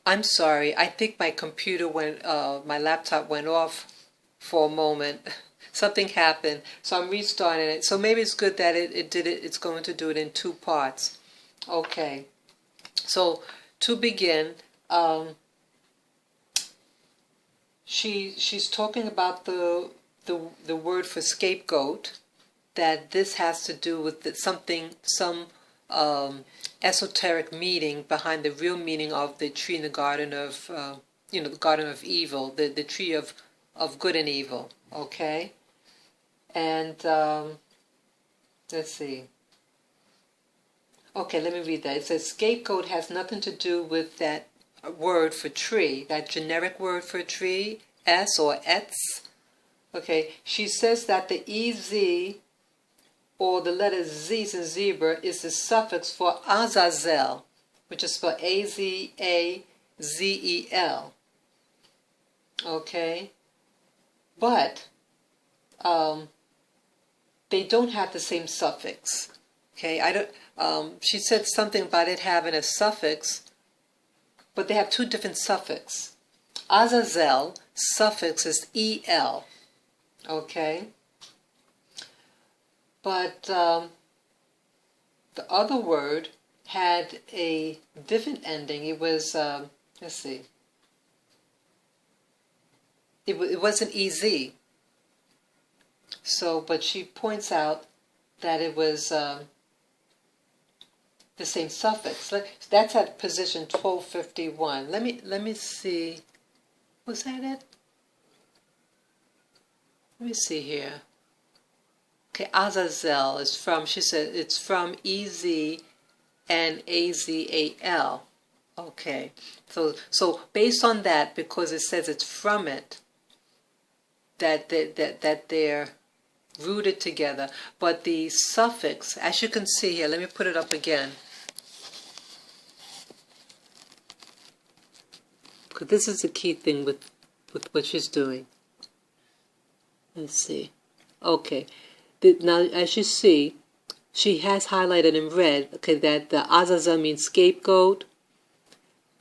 I'm sorry. I think my my laptop went off for a moment. Something happened, so I'm restarting it. So maybe it's good that it's going to do it in two parts. Okay. So to begin, she's talking about the word for scapegoat, that this has to do with some esoteric meaning behind the real meaning of the tree in the garden of, the garden of evil, the tree of good and evil, okay? And let's see. Okay, let me read that. It says scapegoat has nothing to do with that word for tree, that generic word for tree, S or etz. Okay, she says that the EZ, or the letter Z in zebra, is the suffix for Azazel, which is spelled Azazel. Okay? But they don't have the same suffix. Okay? She said something about it having a suffix, but they have two different suffixes. Azazel suffix is EL. Okay? But the other word had a different ending. It was, let's see. It wasn't EZ. So, but she points out that it was the same suffix. That's at position 1251. Let me see. Was that it? Let me see here. Okay, Azazel is from, she said, it's from EZ and AZAL. Okay, so based on that, because it says it's from it, that they're rooted together. But the suffix, as you can see here, let me put it up again. Because this is the key thing with what she's doing. Let's see. Okay. Now, as you see, she has highlighted in red, okay, that the Azazel means scapegoat,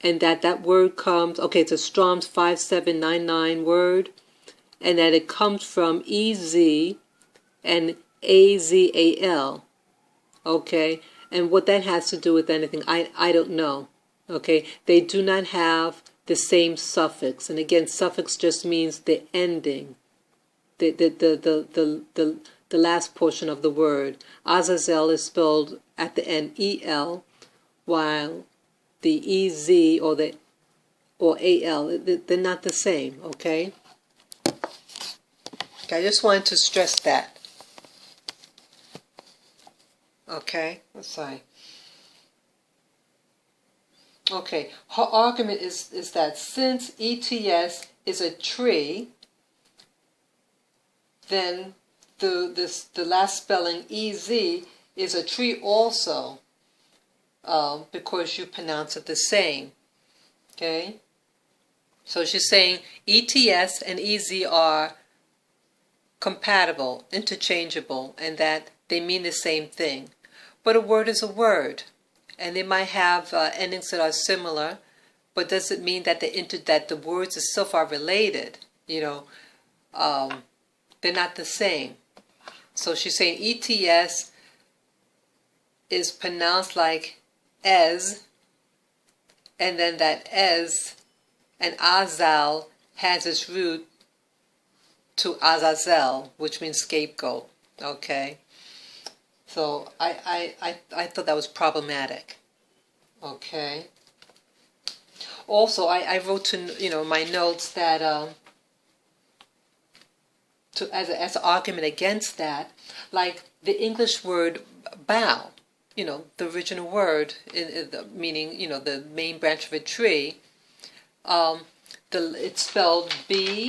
and that word comes, okay, it's a Strong's 5799 word, and that it comes from EZ and AZAL, okay, and what that has to do with anything, I don't know, okay. They do not have the same suffix, and again, suffix just means the ending, the last portion of the word. Azazel is spelled at the end EL, while the EZ or AL, they're not the same, okay? Okay, I just wanted to stress that. Okay, let's see. Okay, her argument is that since ETS is a tree, then the last spelling EZ is a tree also, because you pronounce it the same. Okay? So she's saying ETS and EZ are compatible, interchangeable, and that they mean the same thing. But a word is a word, and they might have endings that are similar, but does it mean that the words itself are related? You know, they're not the same. So she's saying ETS is pronounced like ez, and then that ez and Azal has its root to Azazel, which means scapegoat. Okay, so I thought that was problematic. Okay. Also, I wrote to my notes that as an argument against that, like the English word bough, the original word meaning the main branch of a tree, it's spelled B-O-U-G-H,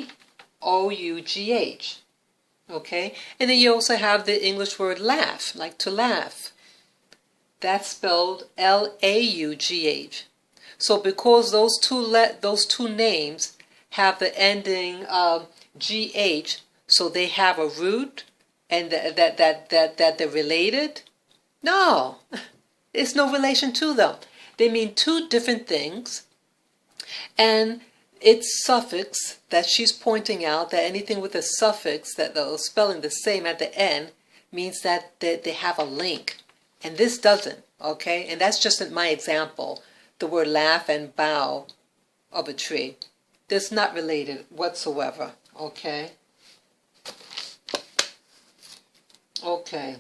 okay? And then you also have the English word laugh, like to laugh. That's spelled L-A-U-G-H. So because those two names have the ending G-H, so they have a root, and that they're related? No, it's no relation to them. They mean two different things, And its suffix that she's pointing out, that anything with a suffix that the spelling the same at the end means that they have a link. And this doesn't, okay? And that's just in my example. The word laugh and bough of a tree. That's not related whatsoever, okay? Okay.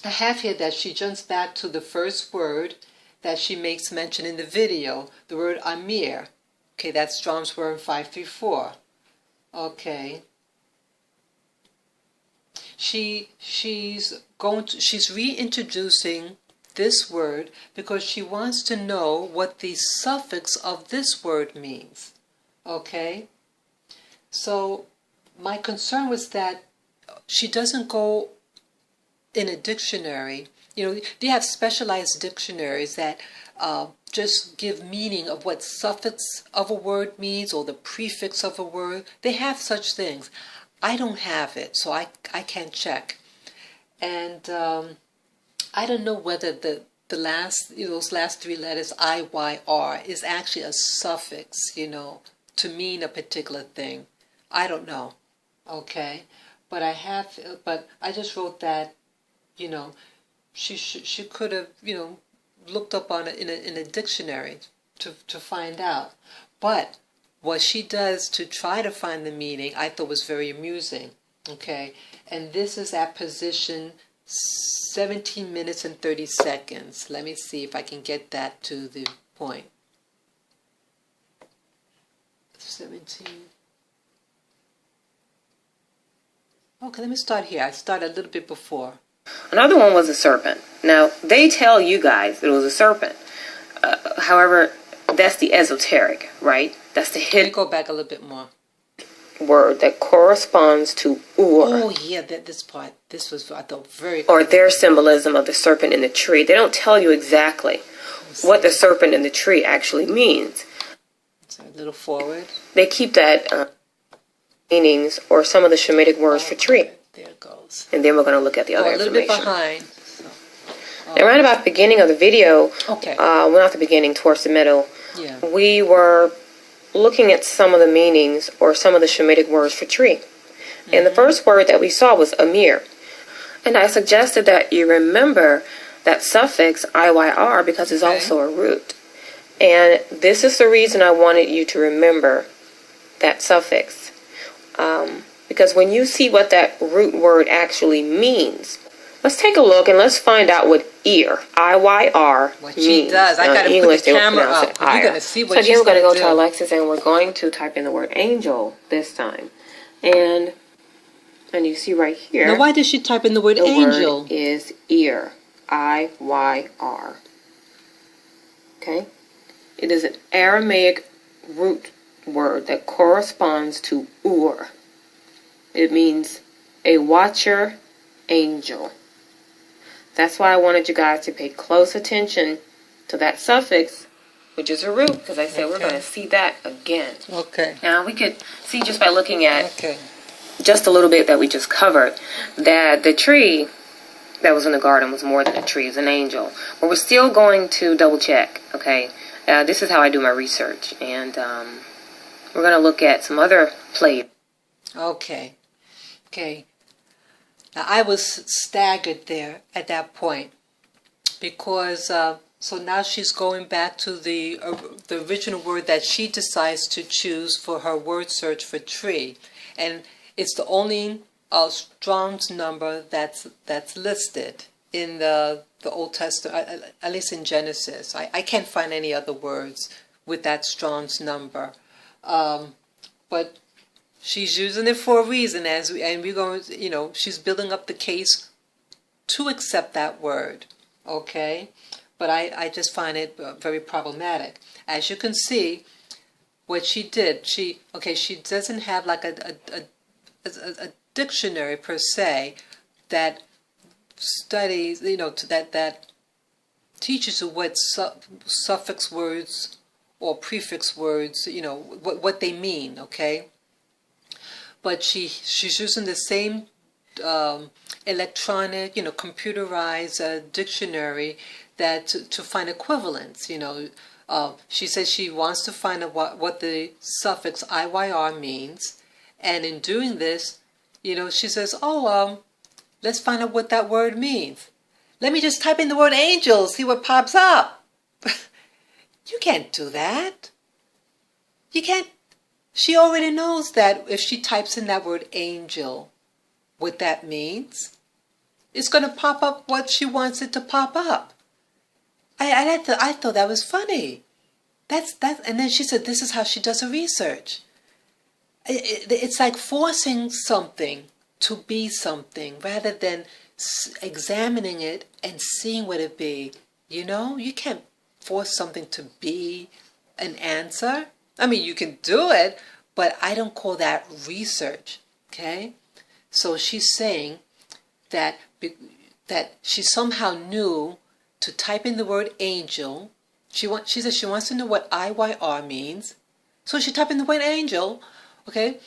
I have here that she jumps back to the first word that she makes mention in the video, the word Amir. Okay, that's Strong's word 534. Okay. She's reintroducing this word because she wants to know what the suffix of this word means. Okay? So my concern was that she doesn't go in a dictionary. You know, they have specialized dictionaries that just give meaning of what suffix of a word means or the prefix of a word. They have such things. I don't have it, so I can't check. And I don't know whether the last, those last three letters, IYR, is actually a suffix, to mean a particular thing. I don't know. Okay? But I just wrote that, she could have, looked up on it in a dictionary to find out. But what she does to try to find the meaning, I thought was very amusing. Okay? And this is at position 17 minutes and 30 seconds. Let me see if I can get that to the point. 17. Okay, let me start here. I started a little bit before. Another one was a serpent. Now, they tell you guys it was a serpent. However, that's the esoteric, right? That's the hidden. Let me go back a little bit more. Word that corresponds to Ur. Oh, yeah, this part. This was, I thought, very cool. Or their symbolism of the serpent in the tree. They don't tell you exactly what the serpent in the tree actually means. So a little forward. They keep that meanings or some of the Shemitic words for tree. There it goes. And then we're going to look at the other information. A little bit behind. So. And right about the beginning of the video, okay. Well, not the beginning, towards the middle, yeah. We were looking at some of the meanings or some of the Shemitic words for tree. Mm-hmm. And the first word that we saw was Amir. And I suggested that you remember that suffix IYR because it's also a root. And this is the reason I wanted you to remember that suffix. Because when you see what that root word actually means, let's take a look and let's find out what ear, IYR, what means. She does. I got to put the camera up. You're going to see what she's going to do. So again, we're going to go to Alexis and we're going to type in the word angel this time. And you see right here. Now, why did she type in the word angel? The word is ear, IYR. Okay? It is an Aramaic root word that corresponds to Ur. It means a watcher angel. That's why I wanted you guys to pay close attention to that suffix, which is a root, because I said we're going to see that again. Okay. Now we could see just by looking at just a little bit that we just covered that the tree that was in the garden was more than a tree, it's an angel. But we're still going to double check, okay? This is how I do my research, and we're going to look at some other plays. Okay. Now, I was staggered there at that point because, so now she's going back to the original word that she decides to choose for her word search for tree. And it's the only Strong's number that's listed in the Old Testament, at least in Genesis. I can't find any other words with that Strong's number. But she's using it for a reason, and we're going, she's building up the case to accept that word, okay? But I just find it very problematic. As you can see, what she did, she doesn't have like a dictionary per se that studies, that teaches you what suffix words or prefix words, what they mean, okay? But she's using the same electronic, computerized dictionary that to find equivalents, She says she wants to find out what the suffix IYR means. And in doing this, she says, let's find out what that word means. Let me just type in the word angel, see what pops up. You can't do that. You can't. She already knows that if she types in that word angel, what that means, it's going to pop up what she wants it to pop up. I thought that was funny. And then she said this is how she does her research. It's like forcing something to be something rather than examining it and seeing what it be. You can't force something to be an answer. I mean, you can do it, but I don't call that research. Okay? So she's saying that she somehow knew to type in the word angel. She says she wants to know what IYR means. So she typed in the word angel, okay?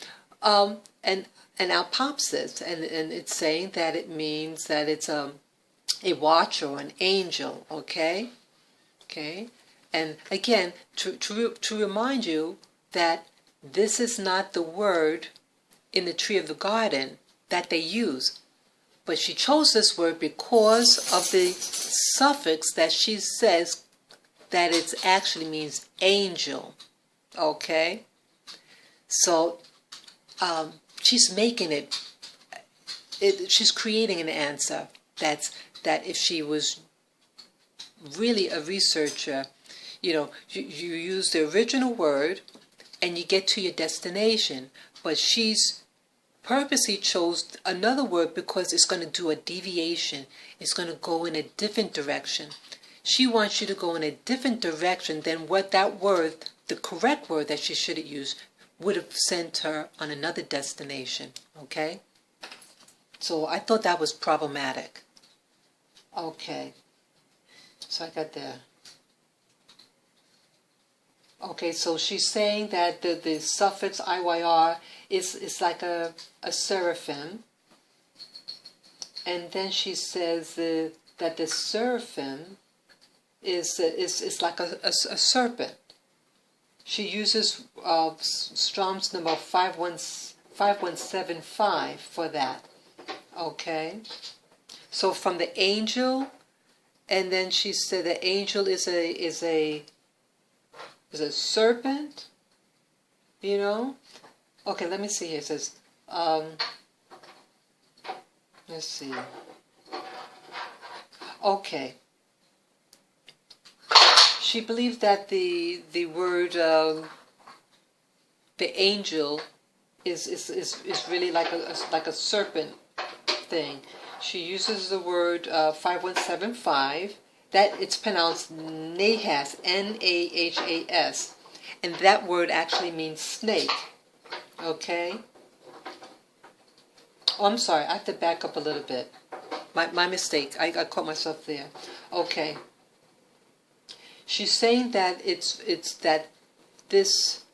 And out pops this, and it's saying that it means that it's a watch or an angel, okay? Okay? And again, to remind you that this is not the word in the tree of the garden that they use. But she chose this word because of the suffix that she says that it actually means angel. Okay? So she's making she's creating an answer that if she was really a researcher, you use the original word and you get to your destination. But she's purposely chose another word because it's going to do a deviation. It's going to go in a different direction. She wants you to go in a different direction than what that word, the correct word that she should have used, would have sent her on another destination. Okay? So I thought that was problematic. Okay. So I got there. Okay, so she's saying that the suffix IYR is like a seraphim. And then she says that the seraphim is like a serpent. She uses Strong's number 5175 for that. Okay? So from the angel, and then she said the angel is a serpent, Okay, let me see here. It says, let's see. Okay. She believes that the word, the angel, is really like a serpent thing. She uses the word 5175. That it's pronounced Nahas, Nahas, and that word actually means snake. Okay? Oh, I'm sorry, I have to back up a little bit. My mistake, I caught myself there. Okay. She's saying that it's that this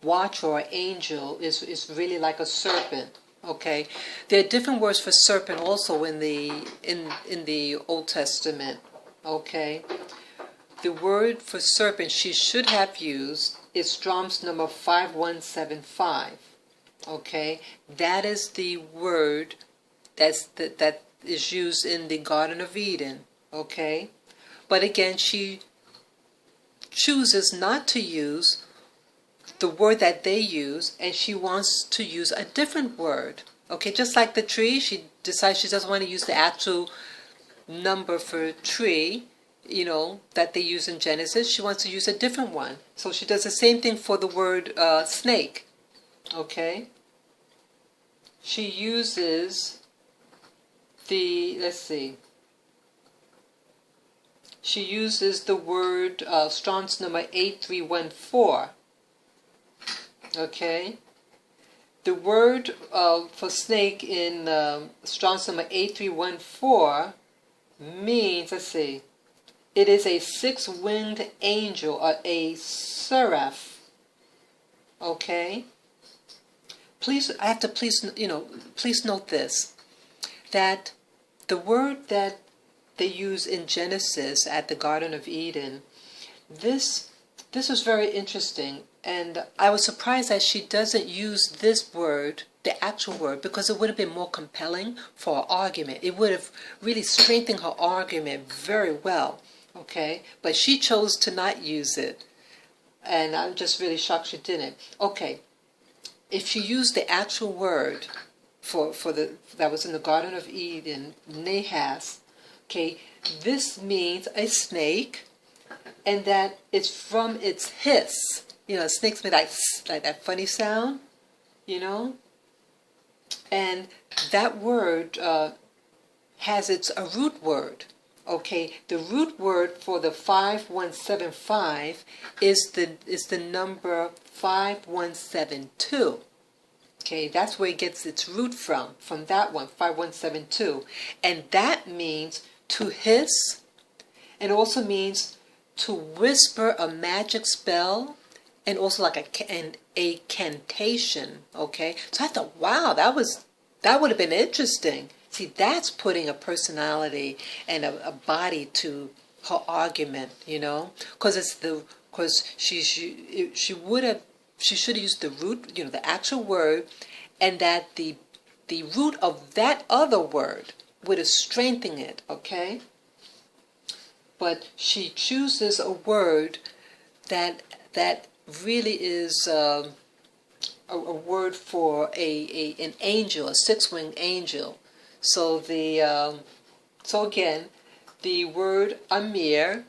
watch or angel is really like a serpent. Okay? There are different words for serpent also in the Old Testament. Okay, the word for serpent she should have used is Strong's number 5175. Okay, that is the word that is used in the Garden of Eden. Okay, but again she chooses not to use the word that they use, and she wants to use a different word. Okay, just like the tree, she decides she doesn't want to use the actual number for tree, that they use in Genesis. She wants to use a different one. So she does the same thing for the word snake. Okay? She uses she uses the word Strong's number 8314. Okay? The word for snake in Strong's number 8314 means, it is a six-winged angel, or a seraph. Okay? Please note this, that the word that they use in Genesis at the Garden of Eden, this this was very interesting, and I was surprised that she doesn't use this word, the actual word, because it would have been more compelling for her argument. It would have really strengthened her argument very well, okay? But she chose to not use it, and I'm just really shocked she didn't. Okay, if she used the actual word for that was in the Garden of Eden, Nahas, okay, this means a snake, and that it's from its hiss. You know, snakes make like that funny sound, you know? And that word has a root word. Okay, the root word for the 5175 is the number 5172. Okay, that's where it gets its root from that one, 5172. And that means to hiss, and also means to whisper a magic spell, and also like a cantation, okay? So I thought, wow, that would have been interesting. See, that's putting a personality and a body to her argument, you know? Because she should have used the root, you know, the actual word, and that the root of that other word would have strengthened it, okay? But she chooses a word that really is a word for an angel, a six-winged angel. So again, the word Amir,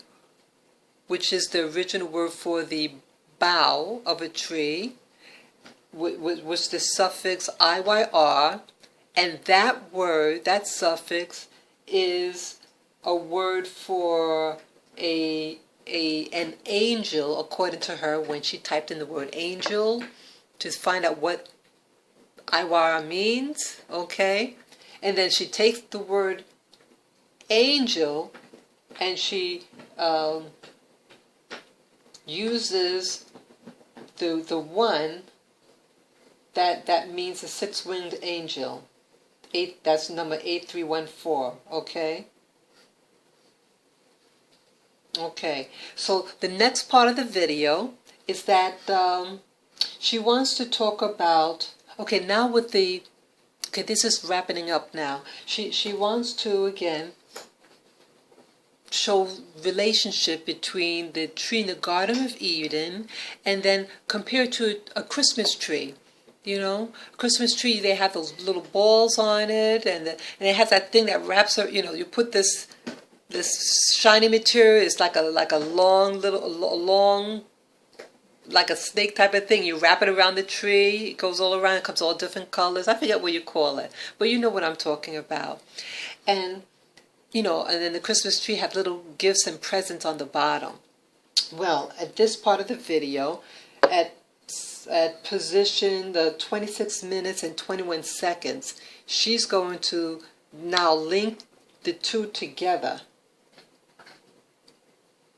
which is the original word for the bough of a tree, was the suffix IYR, and that word, that suffix, is a word for an angel, according to her, when she typed in the word angel to find out what Iwara means, okay? And then she takes the word angel and she uses the one that means a six-winged angel. That's number 8314, okay? Okay, so the next part of the video is that she wants to talk about, okay, now with the, okay, this is wrapping up now. She wants to, again, show relationship between the tree in the Garden of Eden and then compare it to a Christmas tree. You know, Christmas tree, they have those little balls on it, and it has that thing that wraps her, you know, you put this shiny material, is like a long like a snake type of thing. You wrap it around the tree, it goes all around, it comes all different colors. I forget what you call it, but you know what I'm talking about. And you know, and then the Christmas tree have little gifts and presents on the bottom. Well, at this part of the video, at position the 26 minutes and 21 seconds, she's going to now link the two together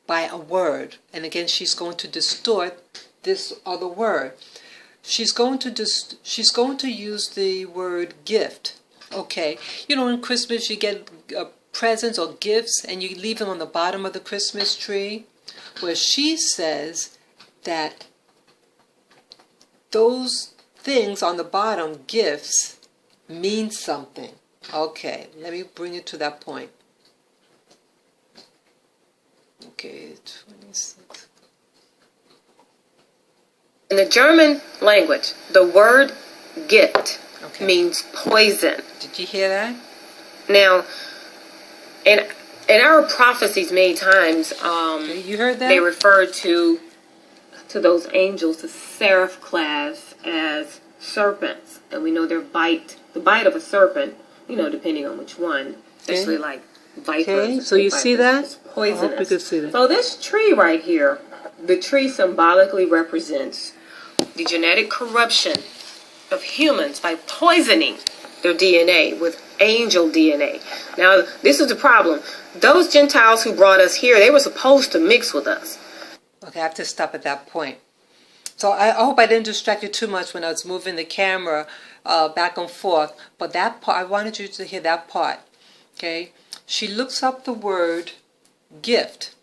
by a word. And again, she's going to distort this other word. She's going to use the word gift. Okay, you know, in Christmas you get presents or gifts and you leave them on the bottom of the Christmas tree. Where she says that those things on the bottom, gifts, mean something. Okay, let me bring it to that point. Okay, 26. In the German language, the word gift means poison. Did you hear that? Now, in our prophecies many times, you heard that? they refer to those angels, the seraph class, as serpents. And we know the bite of a serpent, you know, depending on which one, especially like vipers. Okay, so you see that? It's poisonous. I hope you can see that. So this tree right here, the tree symbolically represents the genetic corruption of humans by poisoning their DNA with angel DNA. Now, this is the problem. Those Gentiles who brought us here, they were supposed to mix with us. Okay, I have to stop at that point. So I hope I didn't distract you too much when I was moving the camera back and forth. But that part, I wanted you to hear that part. Okay? She looks up the word gift.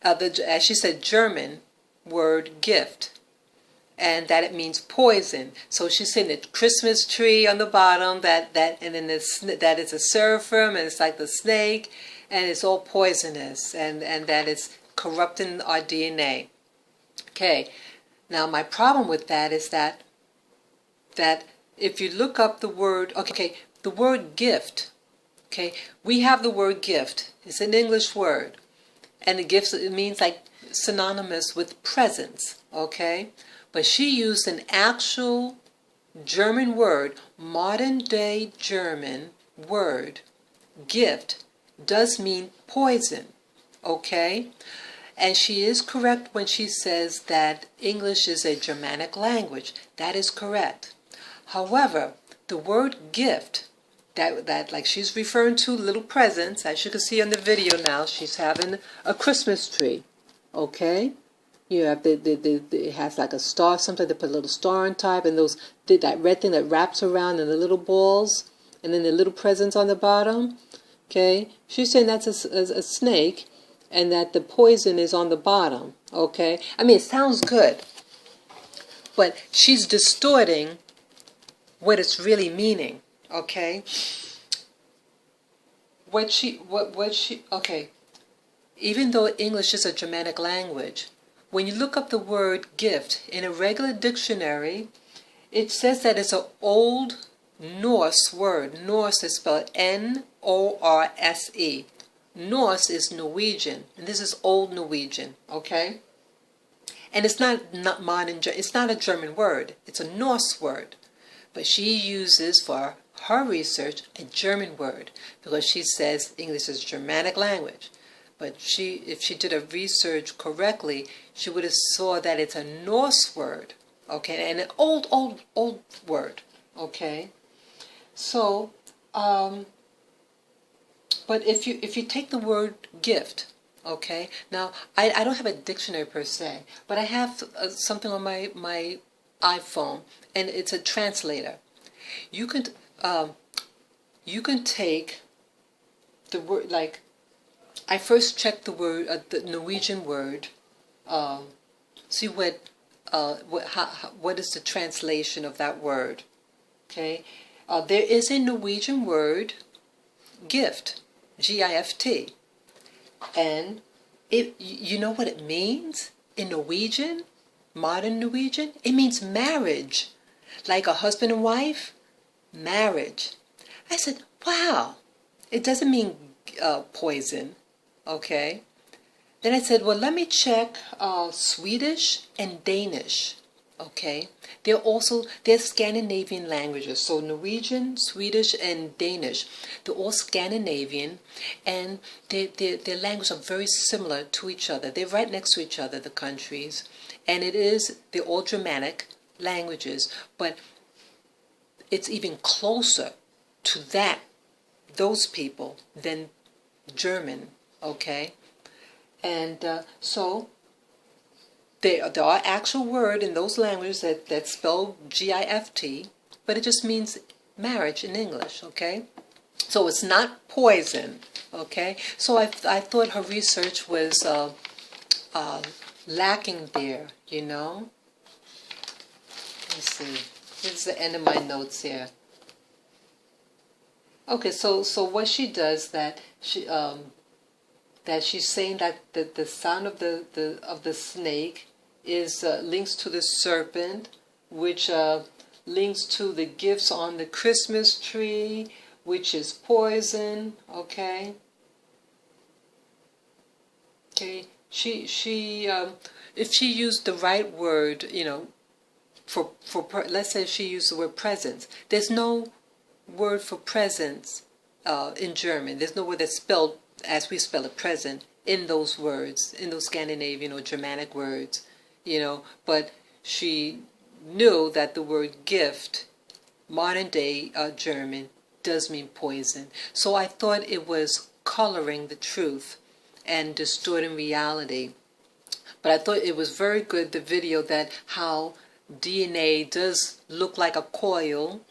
as she said, German word gift, and that it means poison. So she's saying the Christmas tree on the bottom, and then that is a seraphim, and it's like the snake, and it's all poisonous, and that is corrupting our DNA. Okay, now my problem with that is that if you look up the word, okay, the word gift, okay, we have the word gift. It's an English word, and it means like synonymous with presents, okay? But she used an actual German word, modern day German word, gift, does mean poison, okay? And she is correct when she says that English is a Germanic language. That is correct. However, the word gift, that like she's referring to little presents, as you can see on the video now, she's having a Christmas tree, okay? You have it has like a star, something to put a little star on top, and that red thing that wraps around in the little balls, and then the little presents on the bottom, okay? She's saying that's a snake, and that the poison is on the bottom, okay? I mean, it sounds good, but she's distorting what it's really meaning, okay? Okay, even though English is a Germanic language, when you look up the word gift in a regular dictionary, it says that it's an old Norse word. Norse is spelled N-O-R-S-E. Norse is Norwegian, and this is Old Norwegian, okay? And it's not modern, it's not a German word, it's a Norse word. But she uses for her research a German word because she says English is a Germanic language. But if she did her research correctly, she would have saw that it's a Norse word, okay, and an old word, okay. So, but if you take the word gift, okay, now I don't have a dictionary per se, but I have something on my iPhone, and it's a translator. You can take the word, like, I first checked the word, the Norwegian word, see what is the translation of that word, okay? There is a Norwegian word, gift, G-I-F-T, and you know what it means in Norwegian, modern Norwegian? It means marriage, like a husband and wife, marriage. I said, wow, it doesn't mean poison, okay? Then I said, well, let me check Swedish and Danish, okay? They're Scandinavian languages, so Norwegian, Swedish, and Danish, they're all Scandinavian, and their languages are very similar to each other. They're right next to each other, the countries, and they're all Germanic languages, but it's even closer to those people than German, okay? And so there are actual words in those languages that spell G-I-F-T, but it just means marriage in English, okay? So it's not poison, okay? So I thought her research was lacking there, you know? Let's see. This is the end of my notes here. Okay, so what she does that she's saying that the sound of the snake is links to the serpent, which links to the gifts on the Christmas tree, which is poison. Okay. Okay. She if she used the right word, you know, for let's say she used the word presents. There's no word for presents in German. There's no word that's spelled as we spell it, present, in those words, in those Scandinavian or Germanic words, you know. But she knew that the word gift, modern day German, does mean poison. So I thought it was coloring the truth and distorting reality. But I thought it was very good, the video, that how DNA does look like a coil,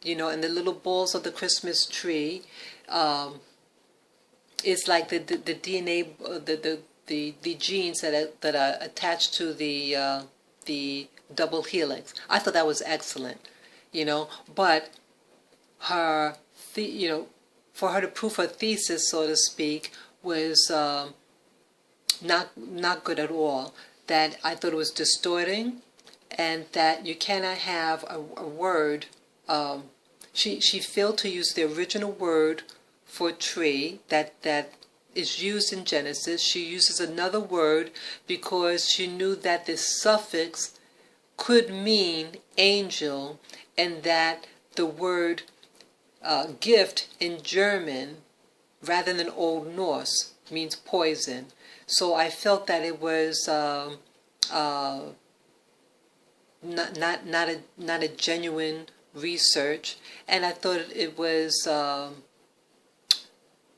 you know, and the little balls of the Christmas tree, it's like the DNA, the genes that are attached to the double helix. I thought that was excellent, but her for her to prove her thesis, so to speak, was not good at all. That I thought it was distorting, and that you cannot have a word. She failed to use the original word for tree that is used in Genesis. She uses another word because she knew that the suffix could mean angel, and that the word gift in German, rather than Old Norse, means poison. So I felt that it was not a genuine research, and I thought it was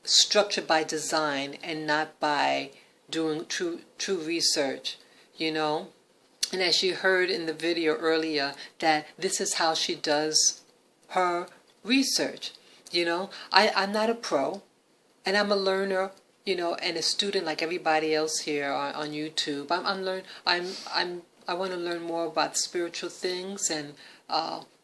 structured by design and not by doing true research, And as you heard in the video earlier, that this is how she does her research. I'm not a pro, and I'm a learner, and a student like everybody else here on YouTube. I want to learn more about spiritual things and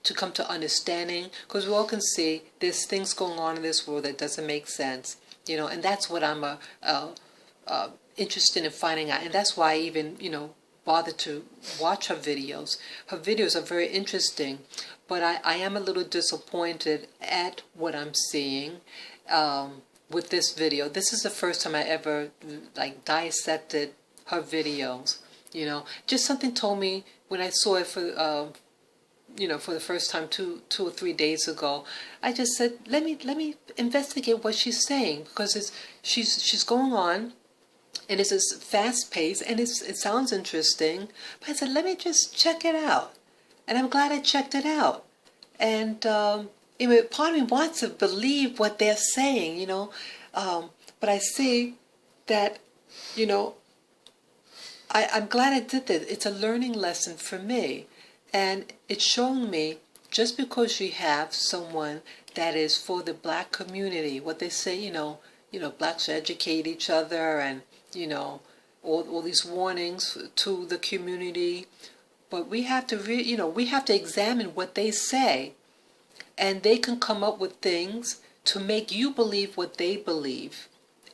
to come to understanding, because we all can see there's things going on in this world that doesn't make sense, and that's what I'm interested in finding out, and that's why I even bother to watch her videos. Her videos are very interesting, but I am a little disappointed at what I'm seeing with this video. This is the first time I ever dissected her videos. Just something told me when I saw it for for the first time two or 3 days ago. I just said, let me investigate what she's saying, because she's going on, and it's fast paced, and it sounds interesting. But I said, let me just check it out, and I'm glad I checked it out. And part of me wants to believe what they're saying, but I see that, I'm glad I did that. It's a learning lesson for me. And it's showing me, just because you have someone that is for the black community, what they say, blacks should educate each other, and, all these warnings to the community. But we have to, we have to examine what they say. And they can come up with things to make you believe what they believe.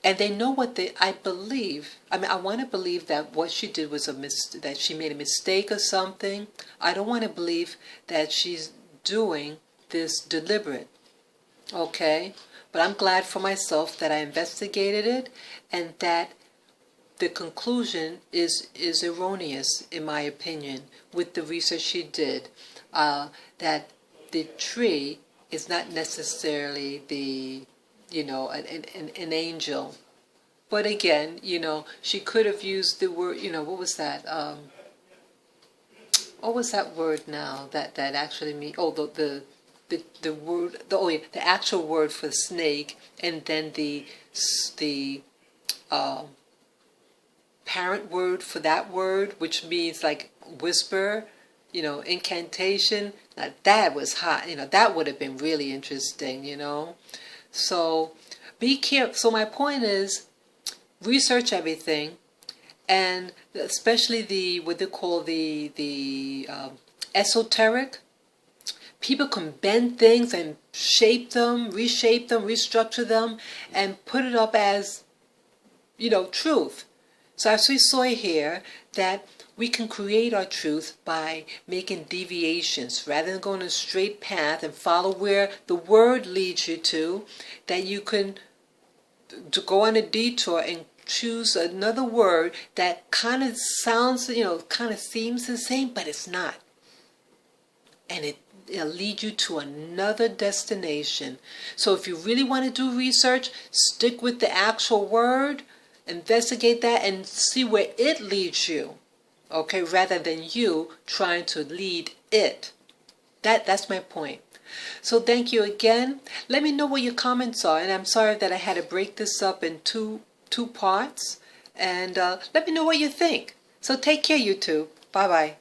And they know what I believe. I want to believe that what she did was that she made a mistake or something. I don't want to believe that she's doing this deliberate. Okay? But I'm glad for myself that I investigated it, and that the conclusion is erroneous, in my opinion, with the research she did. That the tree is not necessarily an angel. But again, she could have used the word, what was that? What was that word now that actually means, the word, the actual word for snake, and then the parent word for that word, which means like whisper, incantation. Now that was hot, that would have been really interesting, So be careful. So my point is, research everything, and especially what they call the esoteric. People can bend things and shape them, reshape them, restructure them, and put it up as, truth. So as we saw here, that we can create our truth by making deviations. Rather than going a straight path and follow where the word leads you to, that you can go on a detour and choose another word that kind of sounds, kind of seems the same, but it's not. And it'll lead you to another destination. So if you really want to do research, stick with the actual word, investigate that, and see where it leads you. Okay, rather than you trying to lead it. That's my point. So thank you again. Let me know what your comments are, and I'm sorry that I had to break this up in two parts. And let me know what you think. So take care, YouTube. Bye-bye.